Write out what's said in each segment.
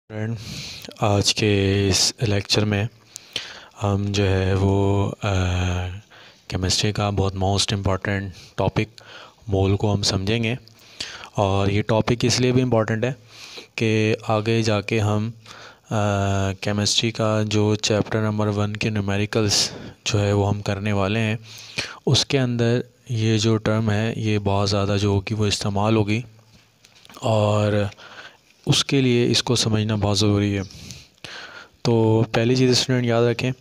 Friend, आज के इस लेक्चर में हम जो है वो केमिस्ट्री का बहुत मोस्ट इम्पॉर्टेंट टॉपिक मोल को हम समझेंगे। और ये टॉपिक इसलिए भी इम्पॉर्टेंट है कि आगे जाके हम केमिस्ट्री का जो चैप्टर नंबर 1 के न्यूमेरिकल्स जो है वो हम करने वाले हैं, उसके अंदर ये जो टर्म है ये बहुत ज़्यादा जो होगी वो इस्तेमाल होगी और उसके लिए इसको समझना बहुत ज़रूरी है। तो पहली चीज़ स्टूडेंट याद रखें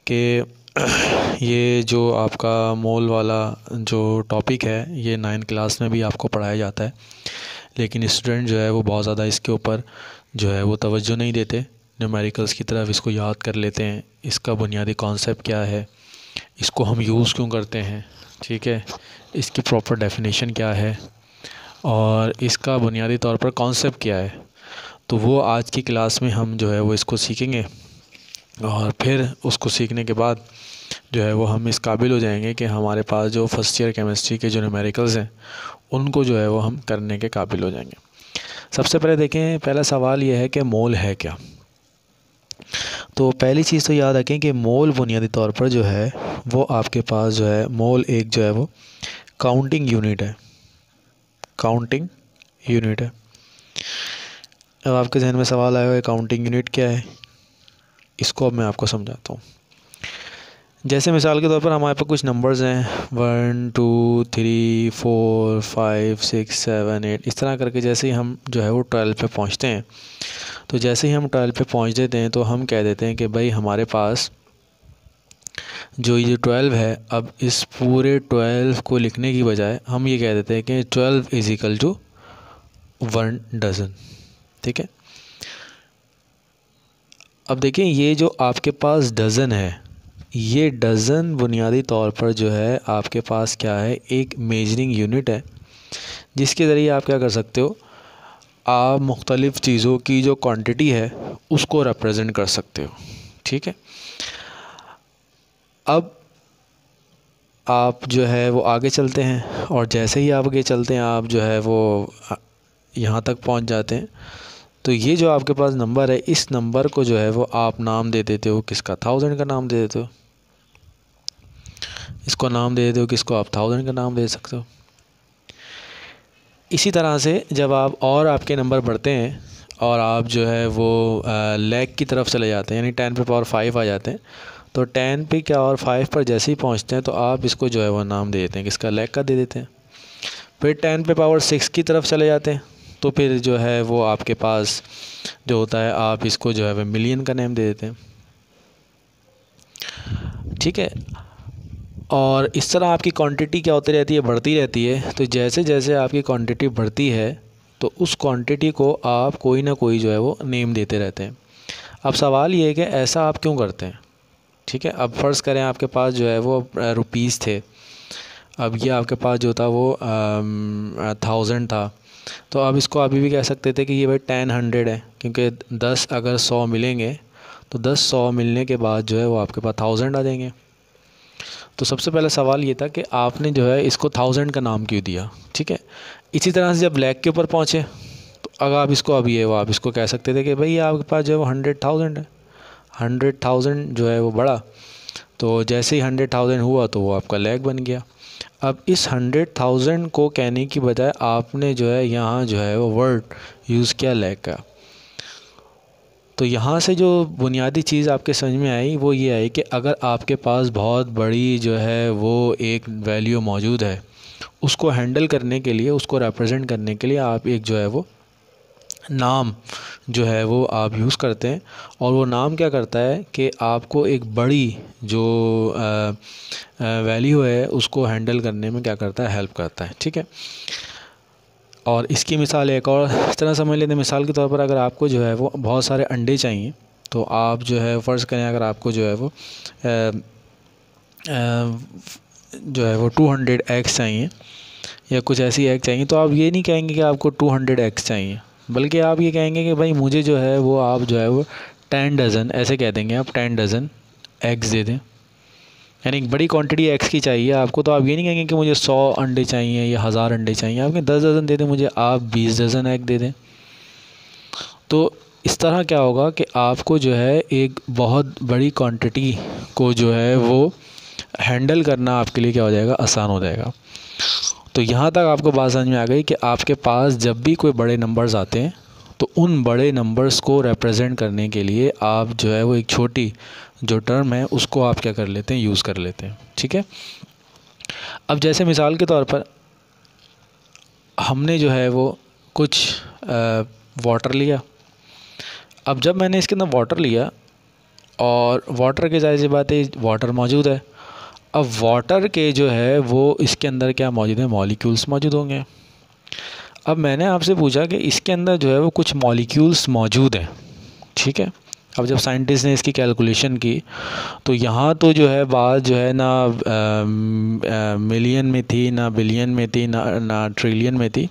कि ये जो आपका मोल वाला जो टॉपिक है ये 9th क्लास में भी आपको पढ़ाया जाता है, लेकिन स्टूडेंट जो है वो बहुत ज़्यादा इसके ऊपर जो है वो तवज्जो नहीं देते, न्यूमेरिकल्स की तरफ इसको याद कर लेते हैं। इसका बुनियादी कॉन्सेप्ट क्या है, इसको हम यूज़ क्यों करते हैं, ठीक है, इसकी प्रॉपर डेफिनेशन क्या है और इसका बुनियादी तौर पर कॉन्सेप्ट क्या है, तो वो आज की क्लास में हम जो है वो इसको सीखेंगे। और फिर उसको सीखने के बाद जो है वो हम इस काबिल हो जाएंगे कि हमारे पास जो फर्स्ट ईयर केमिस्ट्री के जो न्यूमेरिकल्स हैं उनको जो है वो हम करने के काबिल हो जाएंगे। सबसे पहले देखें, पहला सवाल ये है कि मोल है क्या। तो पहली चीज़ तो याद रखें कि मोल बुनियादी तौर पर जो है वो आपके पास जो है मोल एक जो है वो काउंटिंग यूनिट है, काउंटिंग यूनिट है। अब आपके जहन में सवाल आया है काउंटिंग यूनिट क्या है, इसको अब मैं आपको समझाता हूँ। जैसे मिसाल के तौर पर हमारे पास कुछ नंबर्स हैं 1 2 3 4 5 6 7 8, इस तरह करके जैसे ही हम जो है वो 12 पे पहुँचते हैं, तो जैसे ही हम 12 पे पहुँच देते हैं तो हम कह देते हैं कि भाई हमारे पास जो ये 12 है, अब इस पूरे 12 को लिखने की बजाय हम ये कह देते हैं कि 12 इज इक्वल टू 1 डज़न। ठीक है, अब देखें ये जो आपके पास डज़न है, ये डज़न बुनियादी तौर पर जो है आपके पास क्या है, एक मेजरिंग यूनिट है जिसके ज़रिए आप क्या कर सकते हो, आप मुख्तलिफ़ चीज़ों की जो क्वांटिटी है उसको रिप्रेजेंट कर सकते हो। ठीक है, अब आप जो है वो आगे चलते हैं और जैसे ही आप आगे चलते हैं आप जो है वो यहाँ तक पहुँच जाते हैं। तो ये जो आपके पास नंबर है, इस नंबर को जो है वो आप नाम दे देते हो किसका, 1000 का नाम दे देते हो। इसको नाम दे देते हो किसको, आप 1000 का नाम दे सकते हो। इसी तरह से जब आप और आपके नंबर बढ़ते हैं और आप जो है वो लैख की तरफ चले जाते हैं, यानी 10 पे पावर 5 आ जाते हैं, तो 10 पे क्या और 5 पर जैसे ही पहुंचते हैं तो आप इसको जो है वो नाम दे देते हैं किसका, लैख का दे देते हैं। फिर 10 पे पावर 6 की तरफ चले जाते हैं तो फिर जो है वो आपके पास जो होता है आप इसको जो है वो मिलियन का नेम दे देते हैं। ठीक है, और इस तरह आपकी क्वांटिटी क्या होती रहती है, बढ़ती रहती है। तो जैसे जैसे आपकी क्वांटिटी बढ़ती है तो उस क्वांटिटी को आप कोई ना कोई जो है वो नेम देते रहते हैं। अब सवाल ये है कि ऐसा आप क्यों करते हैं। ठीक है, अब फ़र्ज़ करें आपके पास जो है वो रुपीज़ थे, अब ये आपके पास जो था वो 1000 था, तो अब इसको अभी भी कह सकते थे कि ये भाई 10 है, क्योंकि 10 अगर 100 मिलेंगे तो 10 100 मिलने के बाद जो है वो आपके पास 1000 आ जाएंगे। तो सबसे पहला सवाल ये था कि आपने जो है इसको 1000 का नाम क्यों दिया। ठीक है, इसी तरह से जब लैख के ऊपर पहुँचे तो अगर आप इसको अभी है वो आप इसको कह सकते थे कि भाई आपके पास जो है वो 100,000 है, 100,000 जो है वो बढ़ा, तो जैसे ही 100,000 हुआ तो वो आपका लैख बन गया। अब इस 100,000 को कहने की बजाय आपने जो है यहाँ जो है वो वर्ड यूज़ किया लैख का। तो यहाँ से जो बुनियादी चीज़ आपके समझ में आई वो ये आई कि अगर आपके पास बहुत बड़ी जो है वो एक वैल्यू मौजूद है, उसको हैंडल करने के लिए, उसको रिप्रेजेंट करने के लिए आप एक जो है वो नाम जो है वो आप यूज़ करते हैं। और वो नाम क्या करता है कि आपको एक बड़ी जो वैल्यू है उसको हैंडल करने में क्या करता है, हेल्प करता है। ठीक है, और इसकी मिसाल एक और इस तरह समझ लेते हैं। मिसाल के तौर पर अगर आपको जो है वो बहुत सारे अंडे चाहिए, तो आप जो है फ़र्ज़ करें अगर आपको जो है वो जो है वो 200 एग्स चाहिए या कुछ ऐसी एग चाहिए, तो आप ये नहीं कहेंगे कि आपको 200 एग्स चाहिए, बल्कि आप ये कहेंगे कि भाई मुझे जो है वो आप जो है वो 10 डज़न, ऐसे कह देंगे आप 10 डज़न एग्स दे दें, यानी एक बड़ी क्वांटिटी एग्स की चाहिए आपको। तो आप ये नहीं कहेंगे कि मुझे 100 अंडे चाहिए या 1000 अंडे चाहिए, आप कहें 10 डज़न दे दें मुझे, आप 20 डज़न एग दे दें। तो इस तरह क्या होगा कि आपको जो है एक बहुत बड़ी क्वांटिटी को जो है वो हैंडल करना आपके लिए क्या हो जाएगा, आसान हो जाएगा। तो यहाँ तक आपको बात समझ में आ गई कि आपके पास जब भी कोई बड़े नंबर्स आते हैं तो उन बड़े नंबर्स को रिप्रेजेंट करने के लिए आप जो है वो एक छोटी जो टर्म है उसको आप क्या कर लेते हैं, यूज़ कर लेते हैं। ठीक है। अब जैसे मिसाल के तौर पर हमने जो है वो कुछ वाटर लिया। अब जब मैंने इसके अंदर वाटर लिया और वाटर के ज़ाहिर सी बात है वाटर मौजूद है। अब वाटर के जो है वो इसके अंदर क्या मौजूद है, मॉलिक्यूल्स मौजूद होंगे। अब मैंने आपसे पूछा कि इसके अंदर जो है वो कुछ मॉलिक्यूल्स मौजूद हैं। ठीक है। अब जब साइंटिस्ट ने इसकी कैलकुलेशन की तो यहाँ तो जो है बात जो है ना मिलियन में थी, ना बिलियन में थी, ना ट्रिलियन में थी।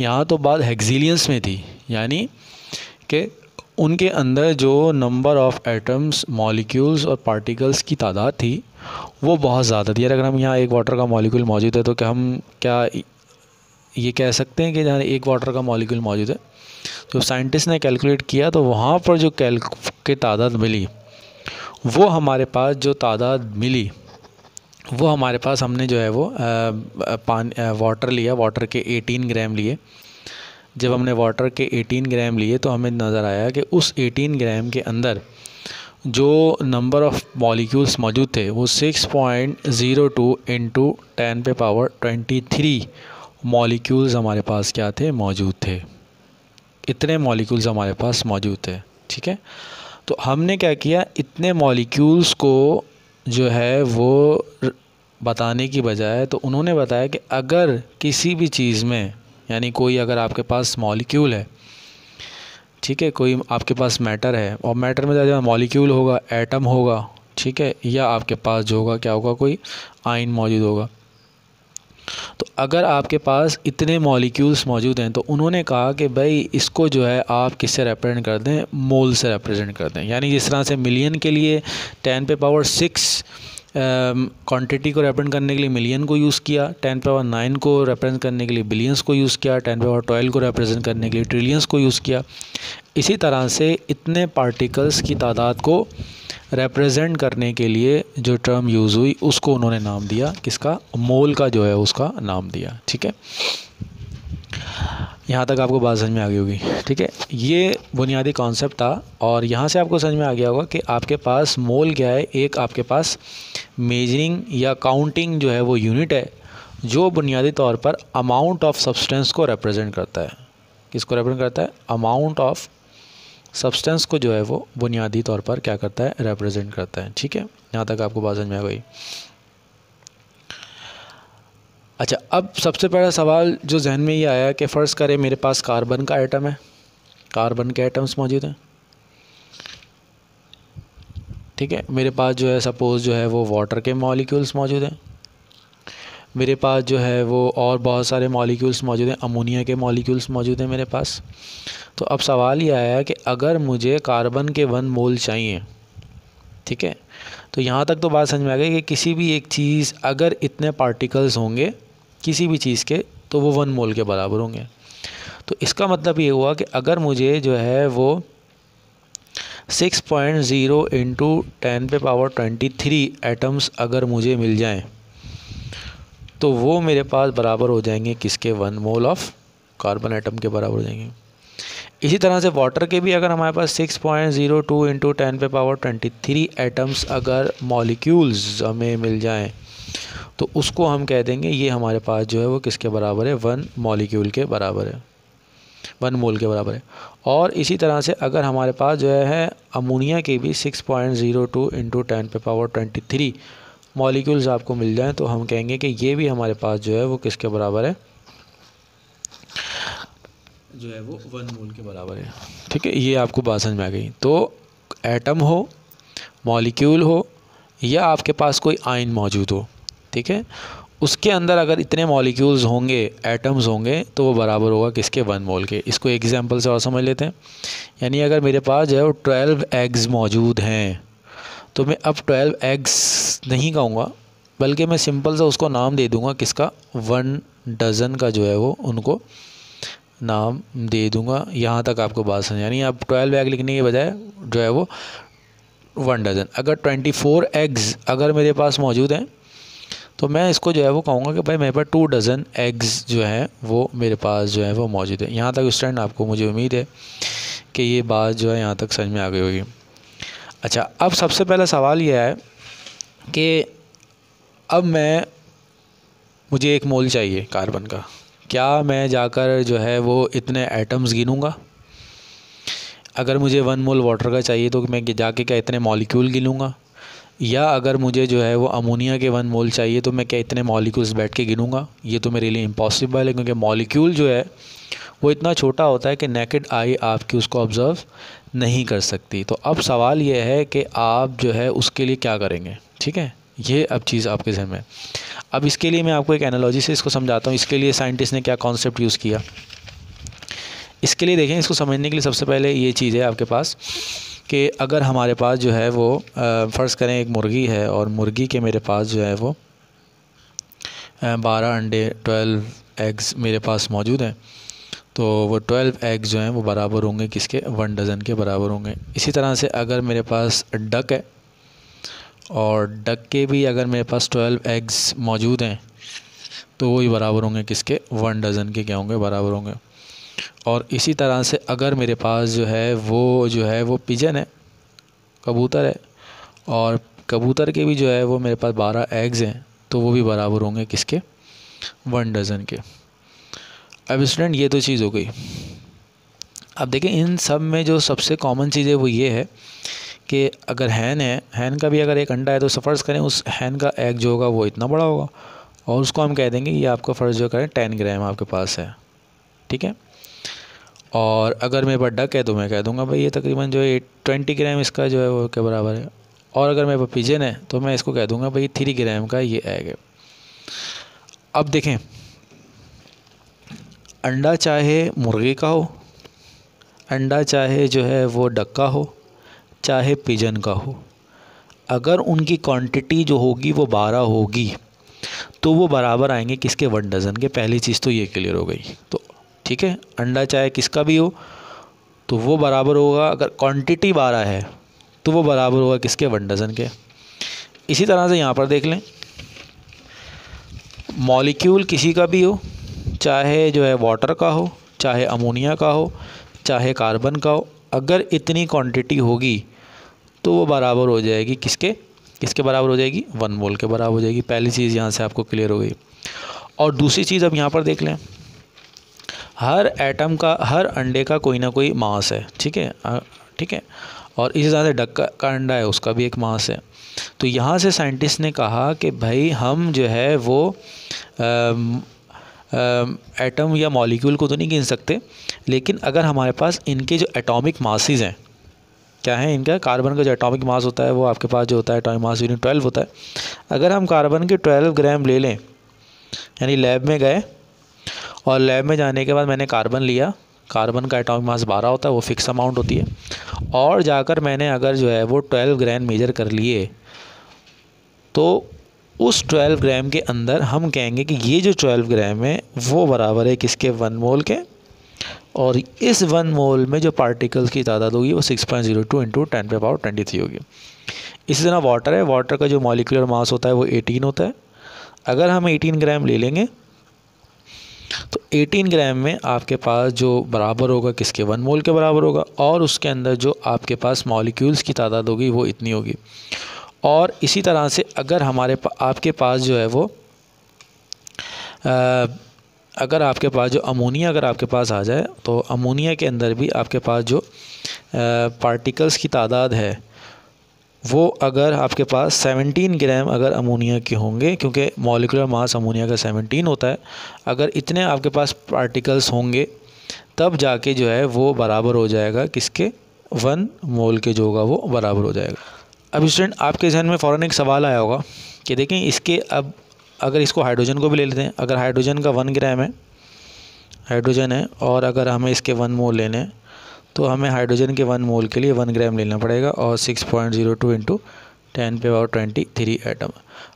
यहाँ तो बात हेक्सिलियंस में थी, यानी कि उनके अंदर जो नंबर ऑफ़ एटम्स, मॉलिक्यूल्स और पार्टिकल्स की तादाद थी वो बहुत ज़्यादा थी। अगर हम यहाँ एक वाटर का मॉलिक्यूल मौजूद है तो क्या हम क्या ये कह सकते हैं कि जहाँ एक वाटर का मॉलिक्यूल मौजूद है। तो साइंटिस्ट ने कैलकुलेट किया तो वहाँ पर जो की तादाद मिली वो हमारे पास जो तादाद मिली वो हमारे पास हमने जो है वो वाटर लिया, वाटर के 18 ग्राम लिए। जब हमने वाटर के 18 ग्राम लिए तो हमें नज़र आया कि उस 18 ग्राम के अंदर जो नंबर ऑफ़ मॉलिक्यूल्स मौजूद थे वो 6.02 इंटू 10 पे पावर 23 मॉलिक्यूल्स हमारे पास क्या थे, मौजूद थे। इतने मॉलिक्यूल्स हमारे पास मौजूद थे। ठीक है। तो हमने क्या किया, इतने मॉलिक्यूल्स को जो है वो बताने की बजाय तो उन्होंने बताया कि अगर किसी भी चीज़ में, यानी कोई अगर आपके पास मॉलिक्यूल है, ठीक है, कोई आपके पास मैटर है और मैटर में ज़्यादा मॉलिक्यूल होगा, एटम होगा, ठीक है, या आपके पास जो होगा क्या होगा, कोई आयन मौजूद होगा। तो अगर आपके पास इतने मॉलिक्यूल्स मौजूद हैं तो उन्होंने कहा कि भाई इसको जो है आप किससे रिप्रेजेंट कर दें, मोल से रिप्रेजेंट कर दें। यानी जिस तरह से मिलियन के लिए 10 पे पावर 6 क्वांटिटी को रिप्रेजेंट करने के लिए मिलियन को यूज़ किया, 10 पावर 9 को रिप्रेजेंट करने के लिए बिलियंस को यूज़ किया, 10 पावर 12 को रिप्रेजेंट करने के लिए ट्रिलियंस को यूज़ किया। इसी तरह से इतने पार्टिकल्स की तादाद को रिप्रेजेंट करने के लिए जो टर्म यूज़ हुई उसको उन्होंने नाम दिया, किसका, मोल का जो है उसका नाम दिया। ठीक है। यहाँ तक आपको बात समझ में आ गई होगी। ठीक है। ये बुनियादी कॉन्सेप्ट था और यहाँ से आपको समझ में आ गया होगा कि आपके पास मोल क्या है। एक आपके पास मेजरिंग या काउंटिंग जो है वो यूनिट है जो बुनियादी तौर पर अमाउंट ऑफ सब्सटेंस को रिप्रेजेंट करता है। किसको रिप्रेजेंट करता है, अमाउंट ऑफ सब्सटेंस को जो है वो बुनियादी तौर पर क्या करता है, रिप्रेजेंट करता है। ठीक है। यहाँ तक आपको बात समझ में आ गई। अच्छा, अब सबसे पहला सवाल जो जहन में ये आया कि फ़र्ज़ करें मेरे पास कार्बन का एटम है, कार्बन के एटम्स मौजूद हैं। ठीक है। मेरे पास जो है सपोज़ जो है वो वाटर के मॉलिक्यूल्स मौजूद हैं। मेरे पास जो है वो और बहुत सारे मॉलिक्यूल्स मौजूद हैं, अमोनिया के मॉलिक्यूल्स मौजूद हैं मेरे पास। तो अब सवाल ये आया कि अगर मुझे कार्बन के 1 मोल चाहिए, ठीक है, तो यहाँ तक तो बात समझ में आ गई कि किसी भी एक चीज़ अगर इतने पार्टिकल्स होंगे किसी भी चीज़ के तो वो 1 मोल के बराबर होंगे। तो इसका मतलब ये हुआ कि अगर मुझे जो है वो 6.0 इंटू 10 पे पावर 23 एटम्स अगर मुझे मिल जाएं तो वो मेरे पास बराबर हो जाएंगे किसके, 1 मोल ऑफ कार्बन एटम के बराबर हो जाएंगे। इसी तरह से वाटर के भी अगर हमारे पास 6.02 इंटू 10 पे पावर 23 एटम्स अगर मॉलिक्यूल्स हमें मिल जाएं तो उसको हम कह देंगे ये हमारे पास जो है वो किसके बराबर है, 1 मॉलिक्यूल के बराबर है, 1 मोल के बराबर है। और इसी तरह से अगर हमारे पास जो है अमोनिया के भी 6.02 इंटू 10 पे पावर 23 मॉलिक्यूल्स आपको मिल जाएं तो हम कहेंगे कि ये भी हमारे पास जो है वो किसके बराबर है, जो है वो 1 मोल के बराबर है। ठीक है। ये आपको बात समझ में आ गई। तो एटम हो, मॉलिक्यूल हो या आपके पास कोई आयन मौजूद हो, ठीक है, उसके अंदर अगर इतने मॉलिक्यूल्स होंगे, एटम्स होंगे तो वो बराबर होगा किसके, 1 मोल के। इसको एग्जांपल से और समझ लेते हैं। यानी अगर मेरे पास जो है वो 12 एग्स मौजूद हैं तो मैं अब 12 एग्स नहीं कहूँगा बल्कि मैं सिंपल सा उसको नाम दे दूँगा किसका, 1 डज़न का जो है वो उनको नाम दे दूंगा। यहाँ तक आपको बात समझ यानी अब 12 एग लिखने के बजाय जो है वो 1 डज़न। अगर 24 एग्स अगर मेरे पास मौजूद हैं तो मैं इसको जो है वो कहूँगा कि भाई मेरे पास 2 डज़न एग्स जो हैं वो मेरे पास जो है वो मौजूद है। यहाँ तक स्टूडेंट आपको मुझे उम्मीद है कि ये बात जो है यहाँ तक समझ में आ गई होगी। अच्छा, अब सबसे पहला सवाल ये है कि अब मुझे 1 मोल चाहिए कार्बन का। क्या मैं जाकर जो है वो इतने एटम्स गिनूँगा? अगर मुझे 1 मोल वाटर का चाहिए तो मैं जाके क्या इतने मॉलिक्यूल गिनूँगा? या अगर मुझे जो है वो अमोनिया के 1 मोल चाहिए तो मैं क्या इतने मॉलिक्यूल्स बैठ के गिनूँगा? ये तो मेरे लिए इम्पॉसिबल है, क्योंकि मॉलिक्यूल जो है वो इतना छोटा होता है कि नेकेड आई आपकी उसको ऑब्ज़र्व नहीं कर सकती। तो अब सवाल ये है कि आप जो है उसके लिए क्या करेंगे। ठीक है, ये अब चीज़ आपके ज़हन में। अब इसके लिए मैं आपको एक एनालॉजी से इसको समझाता हूँ। इसके लिए साइंटिस्ट ने क्या कॉन्सेप्ट यूज़ किया, इसके लिए देखें। इसको समझने के लिए सबसे पहले ये चीज़ है आपके पास कि अगर हमारे पास जो है वो फ़र्ज़ करें एक मुर्गी है और मुर्गी के मेरे पास जो है वो 12 अंडे 12 एग्स मेरे पास मौजूद हैं, तो वो 12 एग्स जो हैं वो बराबर होंगे किसके? 1 डज़न के बराबर होंगे। इसी तरह से अगर मेरे पास डक है और डक के भी अगर मेरे पास 12 एग्स मौजूद हैं तो वही बराबर होंगे किसके? 1 डज़न के क्या होंगे? बराबर होंगे। और इसी तरह से अगर मेरे पास जो है वो पिजन है, कबूतर है, और कबूतर के भी जो है वो मेरे पास 12 एग्स हैं तो वो भी बराबर होंगे किसके? 1 डज़न के। अब स्टूडेंट ये तो चीज़ हो गई। अब देखें इन सब में जो सबसे कॉमन चीज़ है वो ये है कि अगर हैन है, हैन का भी अगर एक अंडा है तो फ़र्ज़ करें उस हैन का एग जो होगा वो इतना बड़ा होगा और उसको हम कह देंगे ये आपका फ़र्ज़ जो करें 10 ग्राम आपके पास है। ठीक है, और अगर मेरे पास डक है तो मैं कह दूंगा भाई ये तकरीबन जो है 20 ग्राम इसका जो है वो के बराबर है। और अगर मेरे पास पिजन है तो मैं इसको कह दूंगा भाई 3 ग्राम का ये एग है। अब देखें, अंडा चाहे मुर्गी का हो, अंडा चाहे जो है वो डक का हो, चाहे पिजन का हो, अगर उनकी क्वांटिटी जो होगी वो 12 होगी तो वो बराबर आएंगे किसके? 1 डज़न के। पहली चीज़ तो ये क्लियर हो गई। तो ठीक है, अंडा चाहे किसका भी हो तो वो बराबर होगा, अगर क्वांटिटी 12 है तो वो बराबर होगा किसके? 1 डज़न के। इसी तरह से यहाँ पर देख लें, मॉलिक्यूल किसी का भी हो, चाहे जो है वाटर का हो, चाहे अमोनिया का हो, चाहे कार्बन का हो, अगर इतनी क्वांटिटी होगी तो वो बराबर हो जाएगी किसके बराबर हो जाएगी? 1 मोल के बराबर हो जाएगी। पहली चीज़ यहाँ से आपको क्लियर हो गई। और दूसरी चीज़ अब यहाँ पर देख लें, हर एटम का, हर अंडे का कोई ना कोई मास है। ठीक है, ठीक है, और इसी तरह से डक का अंडा है उसका भी एक मास है। तो यहाँ से साइंटिस्ट ने कहा कि भाई हम जो है वो एटम या मॉलिक्यूल को तो नहीं गिन सकते, लेकिन अगर हमारे पास इनके जो एटॉमिक मासेस हैं, क्या है इनका? कार्बन का जो एटॉमिक मास होता है वो आपके पास जो होता है एटॉमिक मास यूनिट 12 होता है। अगर हम कार्बन के 12 ग्राम ले लें, यानी लैब में गए और लैब में जाने के बाद मैंने कार्बन लिया, कार्बन का एटॉमिक मास 12 होता है, वो फिक्स अमाउंट होती है, और जाकर मैंने अगर जो है वो 12 ग्राम मेजर कर लिए तो उस 12 ग्राम के अंदर हम कहेंगे कि ये जो 12 ग्राम है वो बराबर है किसके? 1 मोल के। और इस 1 मोल में जो पार्टिकल्स की तादाद होगी वो 6.02 इंटू 10⁻23 होगी। इसी तरह वाटर है, वाटर का जो मॉलिक्यूलर मास होता है वो 18 होता है। अगर हम 18 ग्राम ले लेंगे तो 18 ग्राम में आपके पास जो बराबर होगा किसके? 1 मोल के बराबर होगा, और उसके अंदर जो आपके पास मॉलिक्यूल्स की तादाद होगी वो इतनी होगी। और इसी तरह से अगर आपके पास जो है वो अगर आपके पास जो अमोनिया अगर आपके पास आ जाए तो अमोनिया के अंदर भी आपके पास जो पार्टिकल्स की तादाद है वो अगर आपके पास 17 ग्राम अगर अमोनिया के होंगे, क्योंकि मॉलिक्यूलर मास अमोनिया का 17 होता है, अगर इतने आपके पास पार्टिकल्स होंगे तब जाके जो है वो बराबर हो जाएगा किसके? 1 मोल के जो होगा वो बराबर हो जाएगा। अब स्टूडेंट आपके जहन में फ़ौरन एक सवाल आया होगा कि देखें इसके, अब अगर इसको हाइड्रोजन को भी ले लेते हैं, अगर हाइड्रोजन का 1 ग्राम है, हाइड्रोजन है, और अगर हमें इसके 1 मोल लेने हैं तो हमें हाइड्रोजन के 1 मोल के लिए 1 ग्राम लेना पड़ेगा और 6.02 इंटू 10⁻23 एटम।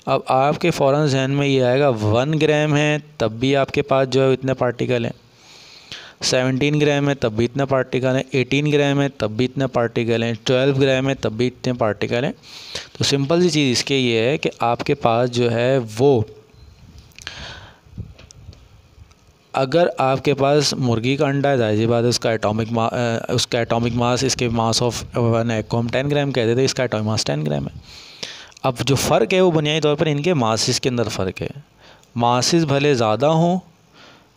अब आपके फ़ौरन जहन में ये आएगा 1 ग्राम है तब भी आपके पास जो है इतने पार्टिकल हैं, 17 ग्राम है तब भी इतने पार्टिकल हैं, 18 ग्राम है तब भी इतने पार्टिकल हैं, 12 ग्राम है तब भी इतने पार्टिकल हैं। तो सिंपल सी चीज़ इसके ये है कि आपके पास जो है वो, अगर आपके पास मुर्गी का अंडा है, जाहिर सी बात है उसका एटॉमिक मास इसके मास ऑफ वन एग को हम 10 ग्राम कहते थे, इसका एटॉमिक मास 10 ग्राम है। अब जो फ़र्क है वो बुनियादी तौर पर इनके मासेस के अंदर फ़र्क है। मासेस भले ज़्यादा हों,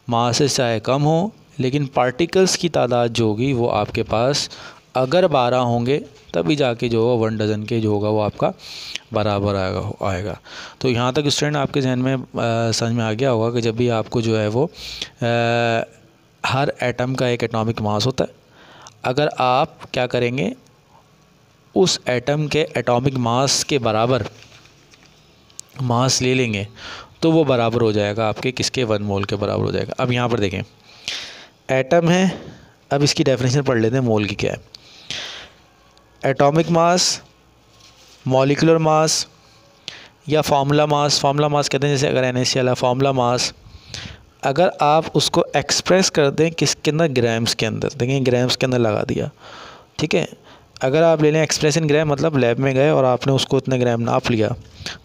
मासेस चाहे कम हो, लेकिन पार्टिकल्स की तादाद जो होगी वो आपके पास अगर 12 होंगे तभी जाके जो होगा 1 डज़न के जो होगा वो आपका बराबर आएगा। तो यहाँ तक स्टूडेंट आपके जहन में समझ में आ गया होगा कि जब भी आपको जो है वो हर एटम का एक एटॉमिक मास होता है, अगर आप क्या करेंगे उस एटम के एटॉमिक मास के बराबर मास ले लेंगे तो वो बराबर हो जाएगा आपके किसके, 1 मोल के बराबर हो जाएगा। अब यहाँ पर देखें एटम है, अब इसकी डेफिनेशन पढ़ लेते हैं मोल की क्या है। एटॉमिक मास, मॉलिक्यूलर मास या फार्मूला मास कहते हैं, जैसे अगर NaCl है फार्मूला मास, अगर आप उसको एक्सप्रेस कर दें किसके अंदर, ग्राम्स के अंदर, देखें ग्राम्स के अंदर लगा दिया, ठीक है। अगर आप ले लें एक्सप्रेस इन ग्राम, मतलब लैब में गए और आपने उसको इतने ग्राम नाप लिया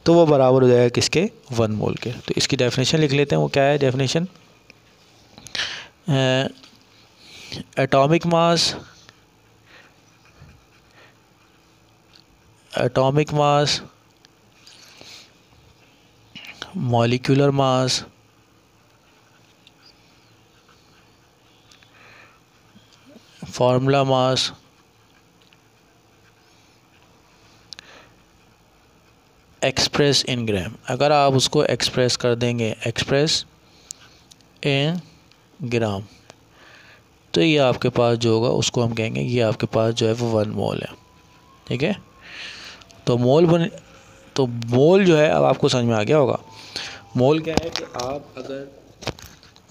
तो वो बराबर हो जाएगा किसके, 1 मोल के। तो इसकी डेफिनेशन लिख लेते हैं, वो क्या है definition, atomic mass, molecular mass, formula mass, express in gram. अगर आप उसको एक्सप्रेस कर देंगे एक्सप्रेस इन ग्राम तो ये आपके पास जो होगा उसको हम कहेंगे ये आपके पास जो है वो 1 मोल है, ठीक है। तो मोल जो है अब आपको समझ में आ गया होगा। मोल क्या है कि आप अगर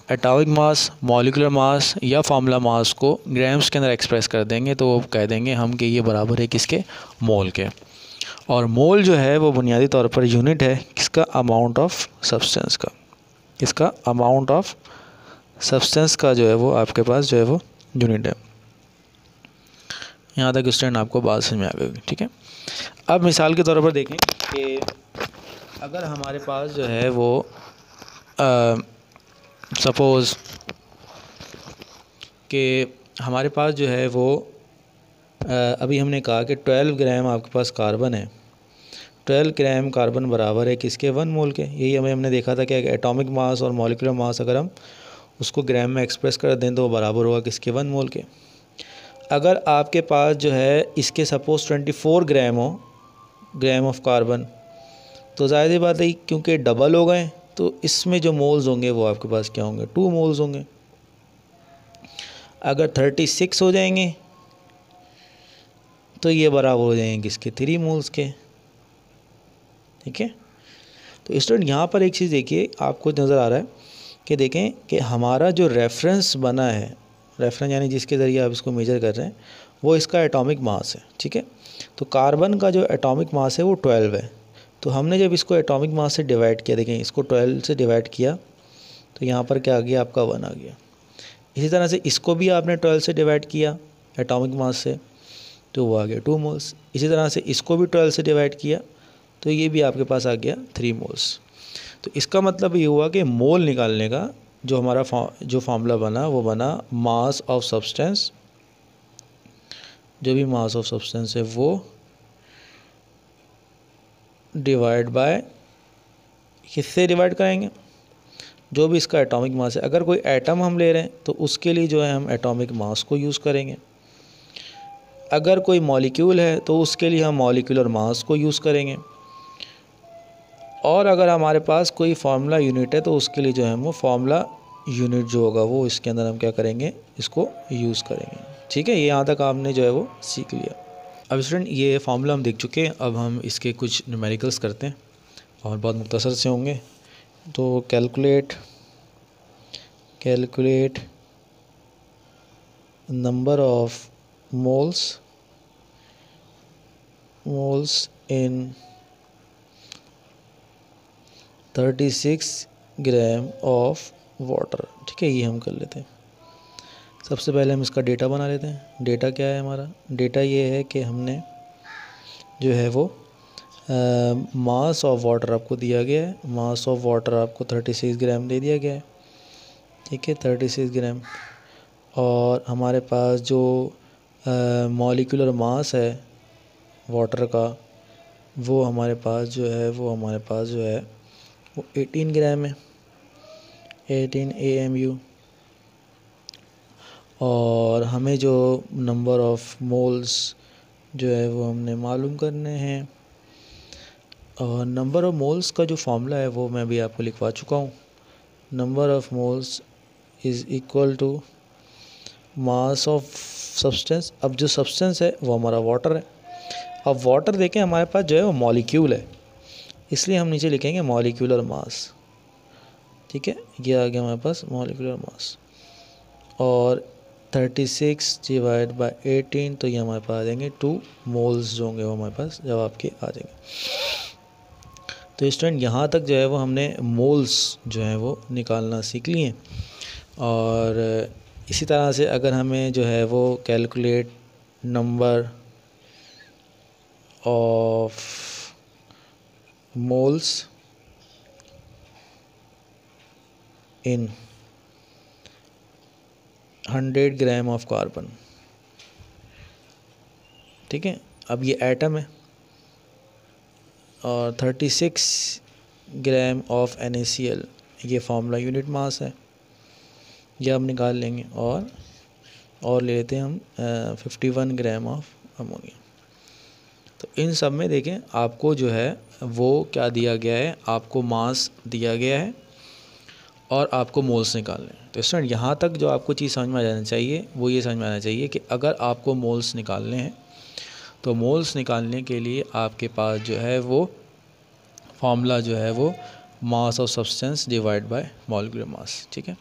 एटॉमिक मास, मॉलिक्यूलर मास या फार्मूला मास को ग्राम्स के अंदर एक्सप्रेस कर देंगे तो वो कह देंगे हम कि ये बराबर है किसके, मोल के। और मोल जो है वो बुनियादी तौर पर यूनिट है किसका, अमाउंट ऑफ सब्सटेंस का, किसका, अमाउंट ऑफ सब्सटेंस का जो है वो आपके पास जो है वो यूनिट है। यहाँ तक स्टूडेंट आपको बात समझ में आ गई, ठीक है। अब मिसाल के तौर पर देखें कि अगर हमारे पास जो है वो सपोज़ कि हमारे पास जो है वो अभी हमने कहा कि 12 ग्राम आपके पास कार्बन है, 12 ग्राम कार्बन बराबर है किसके, 1 मोल के। यही हमने देखा था कि एटॉमिक मास और मॉलिक्यूलर मास अगर हम उसको ग्राम में एक्सप्रेस कर दें तो वो बराबर होगा किसके, 1 मोल के। अगर आपके पास जो है इसके सपोज़ 24 ग्राम हो, ग्राम ऑफ कार्बन, तो ज़ाहिर सी बात है क्योंकि डबल हो गए तो इसमें जो मोल्स होंगे वो आपके पास क्या होंगे, 2 मोल्स होंगे। अगर 36 हो जाएंगे तो ये बराबर हो जाएंगे किसके, 3 मोल्स के, ठीक है। तो स्टूडेंट यहाँ पर एक चीज़ देखिए, आपको नज़र आ रहा है कि देखें कि हमारा जो रेफरेंस बना है, रेफरेंस यानी जिसके ज़रिए आप इसको मेजर कर रहे हैं, वो इसका एटॉमिक मास है, ठीक है। तो कार्बन का जो एटॉमिक मास है वो 12 है। तो हमने जब इसको एटॉमिक मास से डिवाइड किया, देखें इसको 12 से डिवाइड किया तो यहाँ पर क्या आ गया, आपका 1 आ गया। इसी तरह से इसको भी आपने 12 से डिवाइड किया एटॉमिक मास से तो वो आ गया 2 मोल्स। इसी तरह से इसको भी 12 से डिवाइड किया तो ये भी आपके पास आ गया 3 मोल्स। तो इसका मतलब ये हुआ कि मोल निकालने का जो हमारा जो फार्मूला बना वो बना मास ऑफ सब्सटेंस, जो भी मास ऑफ सब्सटेंस है वो डिवाइड बाय, किससे डिवाइड करेंगे, जो भी इसका एटॉमिक मास है। अगर कोई एटम हम ले रहे हैं तो उसके लिए जो है हम एटॉमिक मास को यूज़ करेंगे। अगर कोई मॉलिक्यूल है तो उसके लिए हम मॉलिक्यूलर मास को यूज़ करेंगे। और अगर हमारे पास कोई फार्मूला यूनिट है तो उसके लिए जो है वो फार्मूला यूनिट जो होगा वो इसके अंदर हम क्या करेंगे, इसको यूज़ करेंगे, ठीक है। ये यहाँ तक आपने जो है वो सीख लिया। अब स्टूडेंट ये फार्मूला हम देख चुके हैं, अब हम इसके कुछ न्यूमेरिकल्स करते हैं और बहुत मुख्तसर से होंगे। तो calculate number of moles in 36 gram of water, ठीक है, ये हम कर लेते हैं। सबसे पहले हम इसका डेटा बना लेते हैं। डेटा क्या है हमारा? डेटा ये है कि हमने जो है वो मास ऑफ वाटर आपको दिया गया है। मास ऑफ वाटर आपको 36 ग्राम दे दिया गया है, ठीक है, 36 ग्राम। और हमारे पास जो मॉलिक्यूलर मास है वाटर का, वो हमारे पास जो है वो 18 ग्राम है, 18 AMU। और हमें जो नंबर ऑफ़ मोल्स जो है वो हमने मालूम करने हैं। और नंबर ऑफ़ मोल्स का जो फॉर्मूला है वो मैं भी आपको लिखवा चुका हूँ। Number of moles is equal to mass of substance. अब जो सब्सटेंस है वो हमारा वाटर है। अब वाटर देखें हमारे पास जो है वो मॉलिक्यूल है, इसलिए हम नीचे लिखेंगे मॉलिक्यूलर मास, ठीक है। ये आ गया हमारे पास मॉलिक्यूलर मास। और 36 डिवाइड बाय 18, तो ये हमारे पास आ जाएंगे 2 मोल्स जो होंगे वो हमारे पास जवाब के आ जाएंगे। तो स्टूडेंट यहाँ तक जो है वो हमने मोल्स जो है वो निकालना सीख लिए। और इसी तरह से अगर हमें जो है वो calculate number of moles in 100 gram of carbon, ठीक है। अब ये एटम है और 36 ग्राम ऑफ NaCl, ये फार्मूला यूनिट मास है, ये हम निकाल लेंगे। और ले लेते हैं हम 51 ग्राम ऑफ अमोनिया। तो इन सब में देखें आपको जो है वो क्या दिया गया है, आपको मास दिया गया है और आपको मोल्स निकालने हैं। तो स्टूडेंट यहाँ तक जो आपको चीज़ समझ में आ जाना चाहिए वो ये समझ में आना चाहिए कि अगर आपको मोल्स निकालने हैं तो मोल्स निकालने के लिए आपके पास जो है वो फार्मूला जो है वो मास of substance divide by molecular mass, ठीक है।